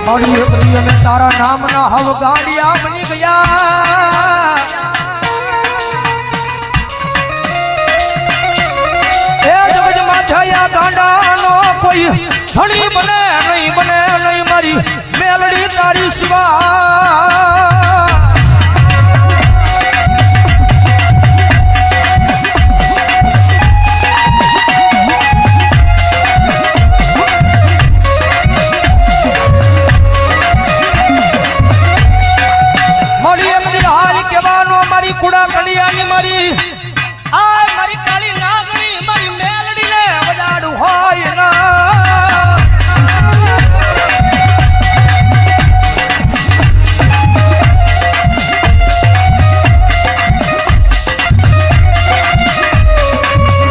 મારી પ્રિય મેં તારા નામના હવ ગાડિયા બની ગયા એ જગત માથાયા ગાંડાનો કોઈ ધણી બને નહીં મારી મેલડી તારી સિવા કુડા કડિયાની મારી આ મારી કાળી નાગણી મારી મેલડીને વડાડું હોય ના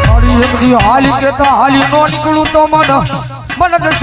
મારી એમની હાલી કેતા હાલી નો નીકળું તો મને